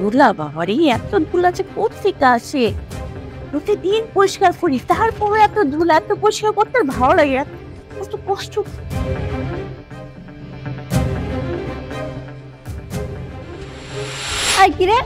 ধুলা বাবারে, এত ধুলা যে কোত্থেকে আসে? প্রতিদিন পরিষ্কার করি, তারপরে এত ধুলা, এত পরিষ্কার করতে ভালো লাগে, এত কষ্ট। কিরে,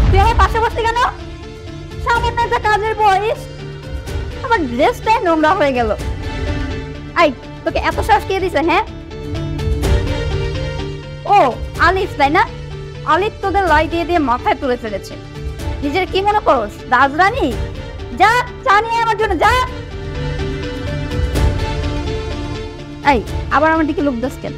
তুই আমার পাশে বসতে কেন? সামান্য একটা কাজের বয়স, আমার ড্রেসটাই নোংরা হয়ে গেল। আই, তোকে এত সাহস কে দিছে? হ্যাঁ, ও আলিফ তাই না? আলিফ তোদের লাই দিয়ে দিয়ে মাথায় তুলে ফেলেছে। নিজের কি মনে করস রাজরানী? যা চা নিয়ে আমার জন্য যা। এই, আবার আমার দিকে লোক দাস কেন?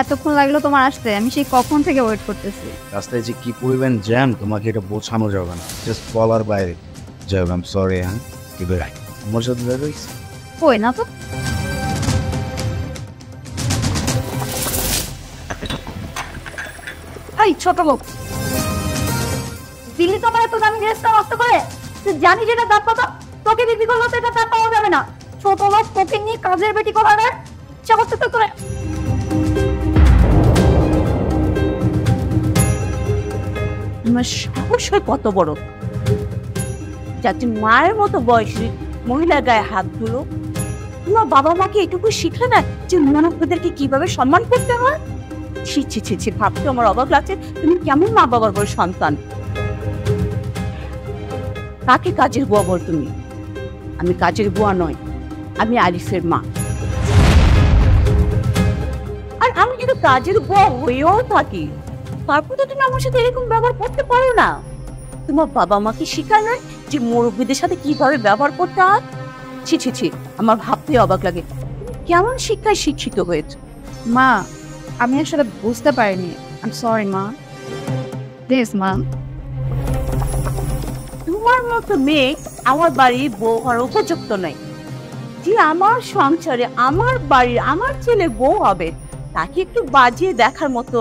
এতক্ষণ লাগলো তোমার আসতে? আমি সেই কখন থেকে ওয়েট করতেছি। রাস্তায় যে কি পরিমাণ জ্যাম তোমাকে এটা বোঝানো যাবে না, জাস্ট বলার বাইরে। যাবে, আই এম সরি। হ্যাঁ, কি বেরাই আমার সাথে বেরোইছি? কই না তো। এই ছোট লোক, দিল্লি তোমার এত দামি ড্রেসটা নষ্ট করে? তুই জানি যেটা দাম কত? তোকে বিক্রি করলে তো এটা দাম পাওয়া যাবে না। ছোট লোক, তোকে নিয়ে কাজের বেটি করা না, সে করতে তো করে। তোমার সাহস হয় কত বড়, যাতে মায়ের মতো বয়সী মহিলা গায়ে হাত ধুলো? তোমার বাবা মাকে এটুকু শিখলে না যে মহিলাদেরকে কিভাবে সম্মান করতে হয়? ছি ছি ছি ছি, ভাবতে আমার অবাক লাগছে, তুমি কেমন মা বাবার বড় সন্তান? কাকে কাজের বুয়া বল তুমি? আমি কাজের বুয়া নয়, আমি আরিফের মা। আর আমি যদি কাজের বুয়া হয়েও থাকি, তারপর তো তুমি আমার সাথে এরকম ব্যবহার করতে পারো না। তোমার বাবা মাকে শিখায় না যে মুরব্বীদের সাথে কিভাবে ব্যবহার করতে হয়? ছি ছি ছি, আমার ভাবতে অবাক লাগে, কেমন শিক্ষায় শিক্ষিত হয়েছে? মা, আমি আসলে বুঝতে পারিনি। আই এম সরি মা, প্লিজ মা। তোমার মতো মেয়ে আমার বাড়ির বউ হওয়ার উপযুক্ত নয়। যে আমার সংসারে, আমার বাড়ির, আমার ছেলে বউ হবে, তাকে একটু বাজিয়ে দেখার মতো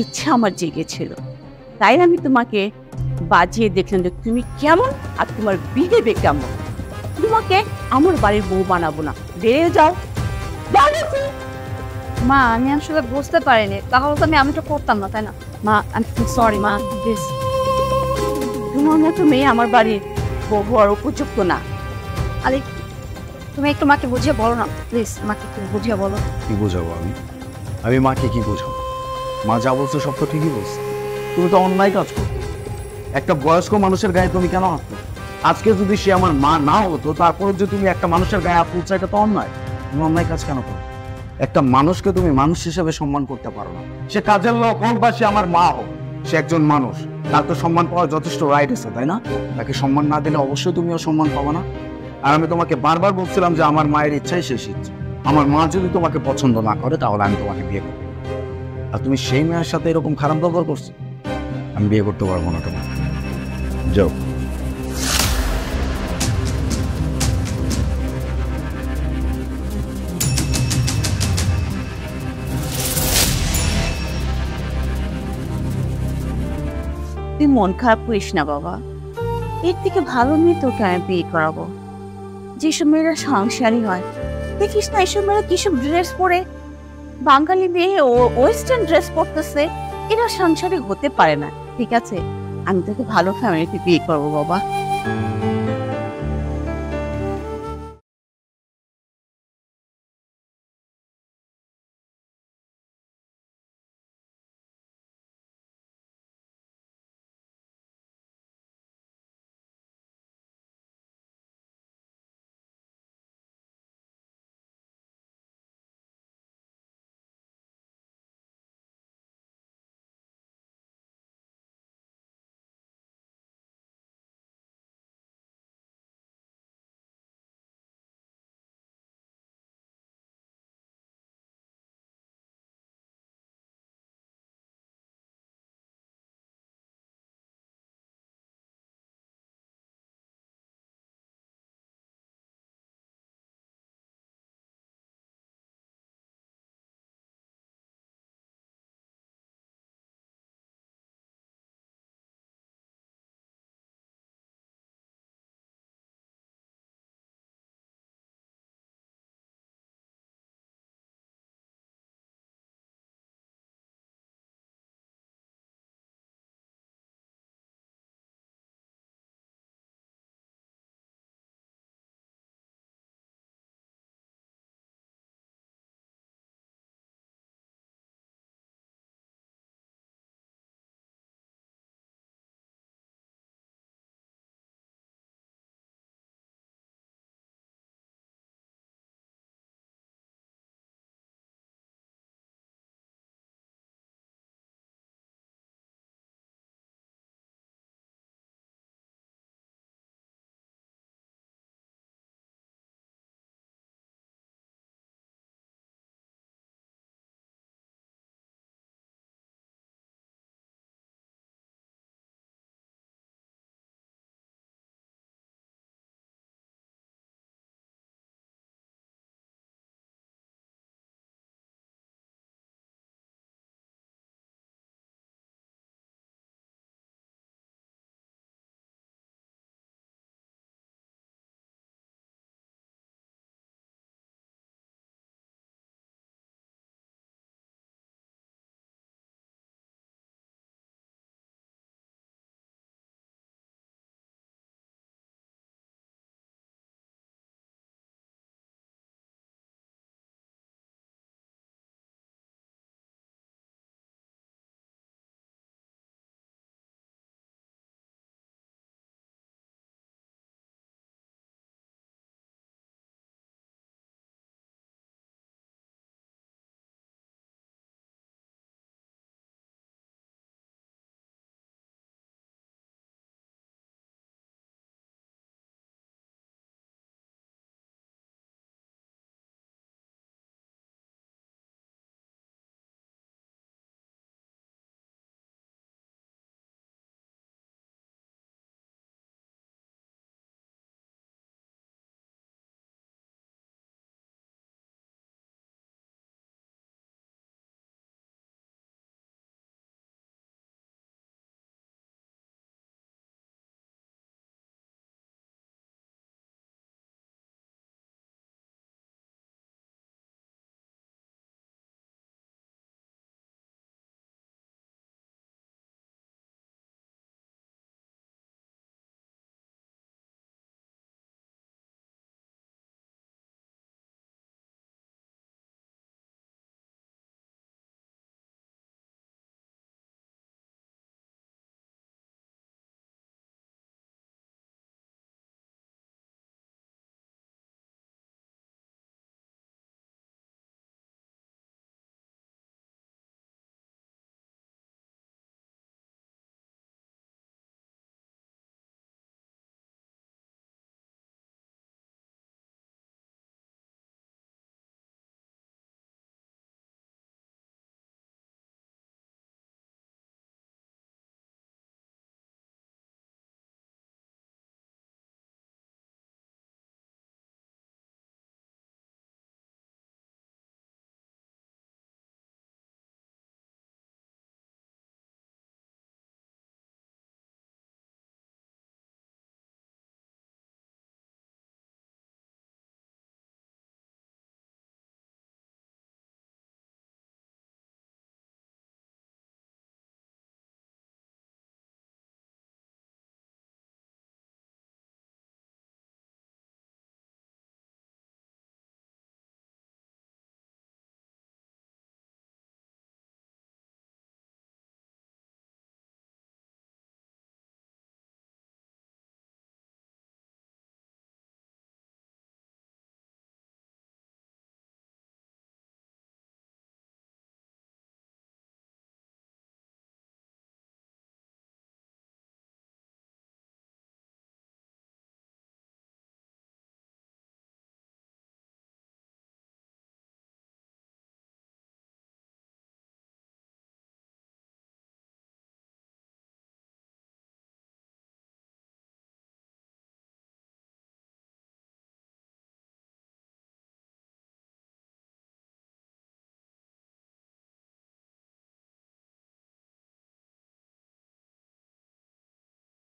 ইচ্ছা আমার জেগেছিল। তাই আমি তোমাকে বাজিয়ে দেখলাম যে তুমি কেমন আর তোমার বিহেভে কেমন। তোমাকে আমার বাড়ির বউ বানাবো না, বেরিয়ে যাও। মা, আমি আসলে বুঝতে পারিনি, তাহলে তো আমি তো করতাম না, তাই না? মা, আই এম সরি মা, প্লিজ। তোমার মতো মেয়ে আমার বাড়ির বউ হওয়ার উপযুক্ত না। আরে, তুমি একটু মাকে বুঝিয়ে বলো না প্লিজ, মাকে একটু বুঝিয়ে বলো। কি বোঝাবো আমি মাকে কি বোঝাবো? মা যা বলছো সব তো ঠিকই বলছে। তুমি তো অন্যায় কাজ করো। একটা বয়স্ক মানুষের গায়ে তুমি কেন হাত? আজকে যদি সে আমার মা না হতো, তারপরে যে তুমি একটা মানুষের গায়ে হাত তুলছো, এটা তো অন্যায়। তুমি অন্যায় কাজ কেন করো? একটা মানুষকে তুমি মানুষ হিসেবে সম্মান করতে পারো না। সে কাজের লোক হোক বা সে আমার মা হোক, সে একজন মানুষ, তার তো সম্মান পাওয়ার যথেষ্ট রাইট আছে, তাই না? তাকে সম্মান না দিলে অবশ্যই তুমিও সম্মান পাবো না। আর আমি তোমাকে বারবার বলছিলাম যে আমার মায়ের ইচ্ছাই শেষ ইচ্ছা। আমার মা যদি তোমাকে পছন্দ না করে, তাহলে আমি তোমাকে বিয়ে করবো। আর তুমি সেই মেয়ের সাথে এরকম খারাপ ব্যবহার করছো, আমি বিয়ে করতে পারবো না তোমাকে। যাও। তুই মন খারাপ করিস না বাবা, এর থেকে ভালো মেয়ে তোকে আমি বিয়ে করাবো। যেসব মেয়েরা সংসারী হয়, দেখিস না এসব মেয়েরা কিসব ড্রেস পরে, বাঙালি মেয়ে ওয়েস্টার্ন ড্রেস পরতেছে, এরা সংসারী হতে পারে না। ঠিক আছে, আমি তোকে ভালো ফ্যামিলিতে বিয়ে করবো বাবা।